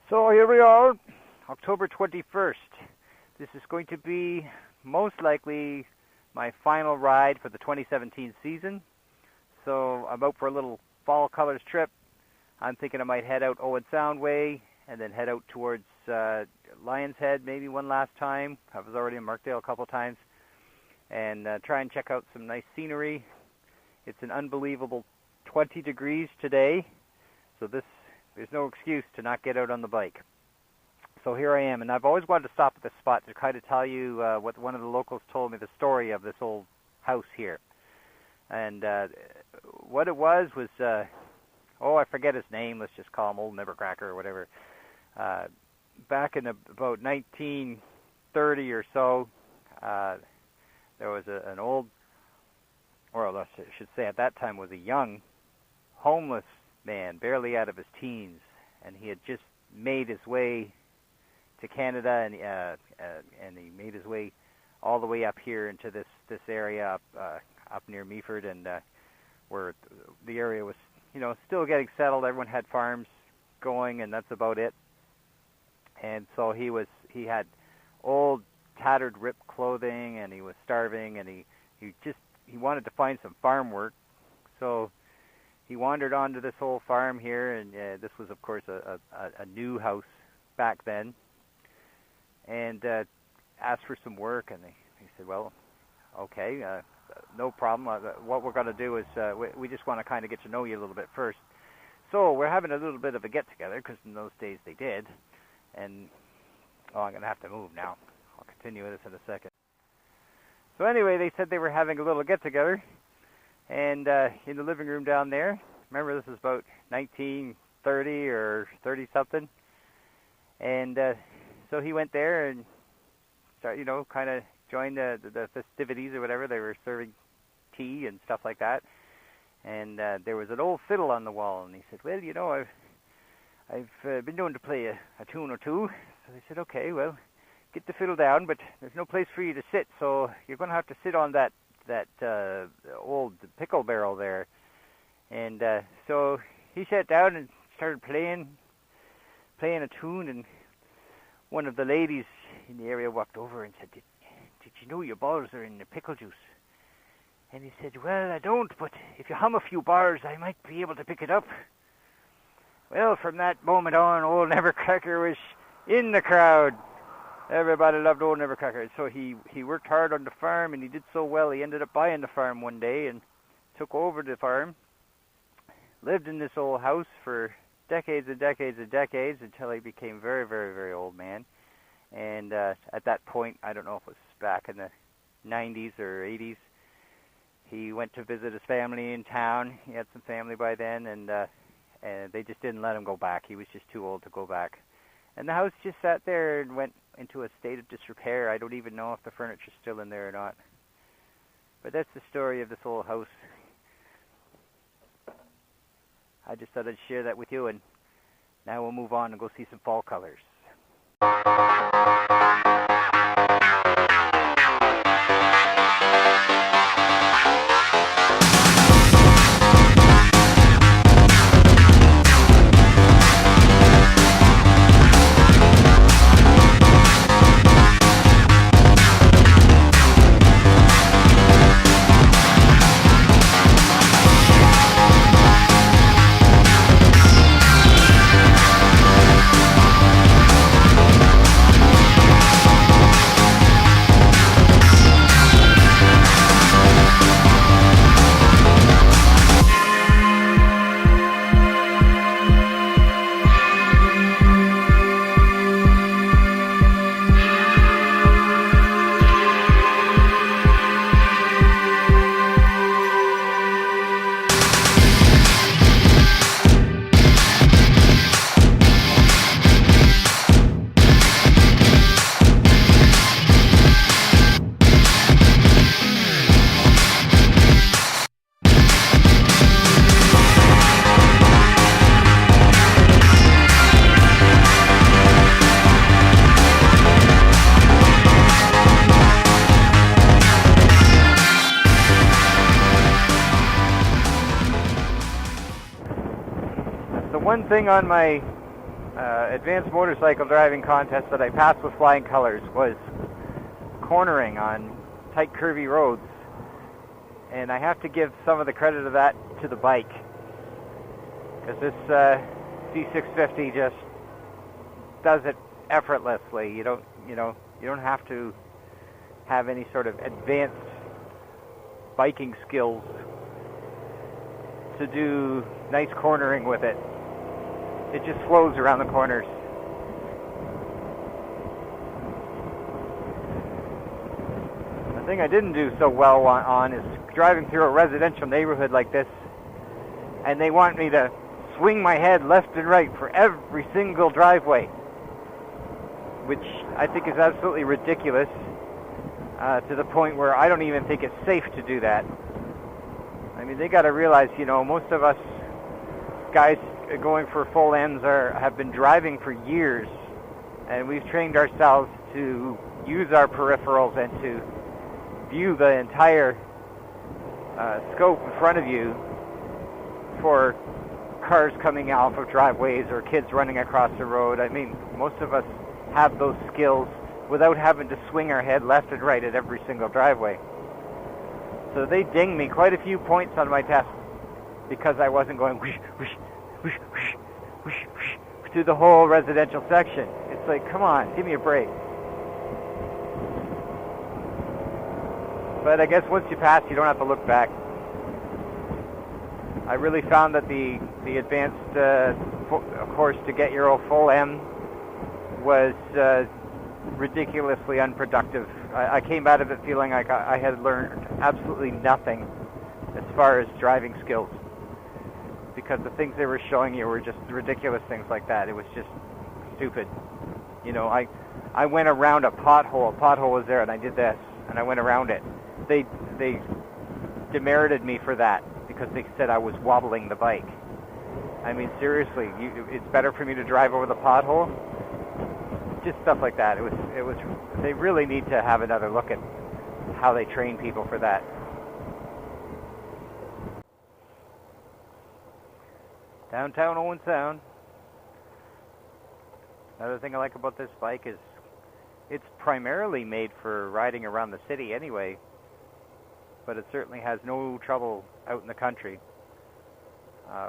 So here we are, October 21st. This is going to be most likely my final ride for the 2017 season. So I'm out for a little fall colors trip. I'm thinking I might head out Owen Sound Way and then head out towards Lion's Head maybe one last time. I was already in Markdale a couple times. And try and check out some nice scenery. It's an unbelievable 20 degrees today. So there's no excuse to not get out on the bike. So here I am, and I've always wanted to stop at this spot to kind of tell you what one of the locals told me, the story of this old house here. And what it was, I forget his name, let's just call him Old Nevercracker or whatever. Back in about 1930 or so, there was an old, or I should say at that time was a young, homeless man, barely out of his teens, and he had just made his way to Canada, and he made his way all the way up here into this area up near Meaford, and where the area was, still getting settled. Everyone had farms going, and that's about it. And so he had old, tattered, ripped clothing, and he was starving, and he wanted to find some farm work. So he wandered onto this old farm here, and this was, of course, a new house back then, and asked for some work, and he said, well, okay, no problem. What we're going to do is we just want to kind of get to know you a little bit first. So we're having a little bit of a get-together, because in those days they did, and, I'm going to have to move now. I'll continue this in a second. So anyway, they said they were having a little get-together, and in the living room down there. Remember, this is about 1930 or 30-something. And so he went there and started, kind of joined the festivities or whatever. They were serving tea and stuff like that. And there was an old fiddle on the wall. And he said, well, I've been known to play a tune or two. So they said, okay, well, get the fiddle down, but there's no place for you to sit, so you're going to have to sit on that old pickle barrel there. And so he sat down and started playing a tune, and one of the ladies in the area walked over and said, did you know your balls are in the pickle juice? And he said, well, I don't, but if you hum a few bars, I might be able to pick it up. Well, from that moment on, Old Nevercracker was in the crowd. Everybody loved Old Nevercracker. So he worked hard on the farm, and he did so well, he ended up buying the farm one day and took over the farm. Lived in this old house for decades and decades and decades until he became very, very, very old man. And at that point, I don't know if it was back in the 90s or 80s, he went to visit his family in town. He had some family by then, and they just didn't let him go back. He was just too old to go back. And the house just sat there and went into a state of disrepair. I don't even know if the furniture's still in there or not. But that's the story of this old house. I just thought I'd share that with you, and now we'll move on and go see some fall colors. One thing on my advanced motorcycle driving contest that I passed with flying colors was cornering on tight, curvy roads. And I have to give some of the credit of that to the bike, because this C650 just does it effortlessly. You don't have to have any sort of advanced biking skills to do nice cornering with it. It just flows around the corners. The thing I didn't do so well on is driving through a residential neighborhood like this, and they want me to swing my head left and right for every single driveway, which I think is absolutely ridiculous, to the point where I don't even think it's safe to do that. I mean, they got to realize, most of us guys going for full M's have been driving for years, and we've trained ourselves to use our peripherals and to view the entire scope in front of you for cars coming off of driveways or kids running across the road. I mean, most of us have those skills without having to swing our head left and right at every single driveway. So they dinged me quite a few points on my test because I wasn't going whoosh, whoosh, whoosh, whoosh, whoosh, whoosh, through the whole residential section. It's like, come on, give me a break. But I guess once you pass, you don't have to look back. I really found that the advanced course to get your full M was ridiculously unproductive. I came out of it feeling like I had learned absolutely nothing as far as driving skills, because the things they were showing you were just ridiculous things like that. It was just stupid. I went around a pothole. A pothole was there, and I did this, and I went around it. They demerited me for that because they said I was wobbling the bike. I mean, seriously, it's better for me to drive over the pothole? Just stuff like that. It was. They really need to have another look at how they train people for that. Downtown Owen Sound. Another thing I like about this bike is it's primarily made for riding around the city anyway, but it certainly has no trouble out in the country.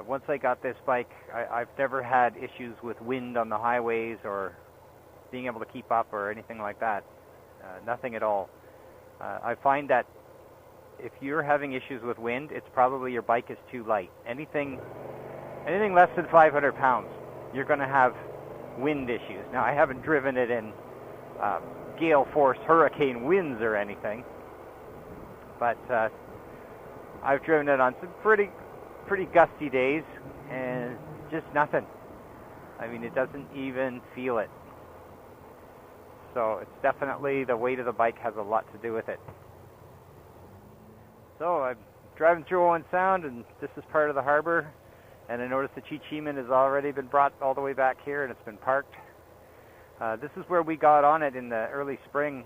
Once I got this bike, I've never had issues with wind on the highways or being able to keep up or anything like that. Nothing at all. I find that if you're having issues with wind, it's probably your bike is too light. Anything less than 500 pounds, you're going to have wind issues. Now, I haven't driven it in gale force hurricane winds or anything, but I've driven it on some pretty gusty days, and just nothing. I mean, it doesn't even feel it. So it's definitely the weight of the bike has a lot to do with it. So I'm driving through Owen Sound, and this is part of the harbor, and I noticed the Chi-Chi-Man has already been brought all the way back here, and it's been parked. This is where we got on it in the early spring.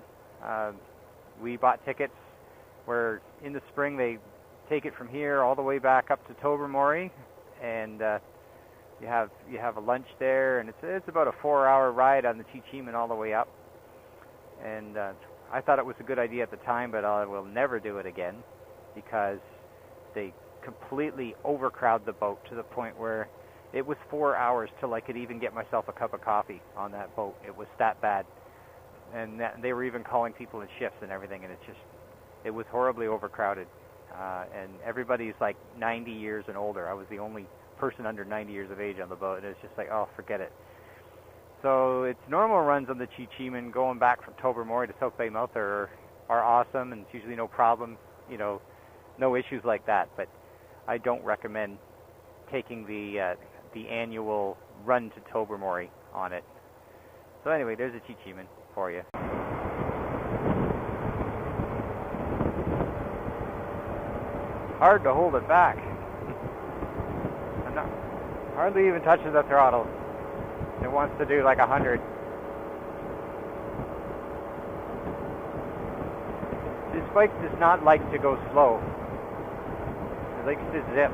We bought tickets where in the spring they take it from here all the way back up to Tobermory, and you have a lunch there, and it's about a 4-hour ride on the Chi-Chi-Man all the way up. And I thought it was a good idea at the time, but I will never do it again because they completely overcrowd the boat to the point where it was 4 hours till I could even get myself a cup of coffee on that boat. It was that bad. And they were even calling people in shifts and everything, and it was horribly overcrowded. And everybody's like 90 years and older. I was the only person under 90 years of age on the boat, and it's just like, oh, forget it. So its normal runs on the Chi-Chi-Man going back from Tobermory to South Bay Mouth are awesome, and it's usually no problem, no issues like that. But I don't recommend taking the annual run to Tobermory on it. So anyway, there's a Chi-Chi-Man for you. Hard to hold it back. Hardly even touches the throttle. It wants to do like 100. This bike does not like to go slow. It likes to zip.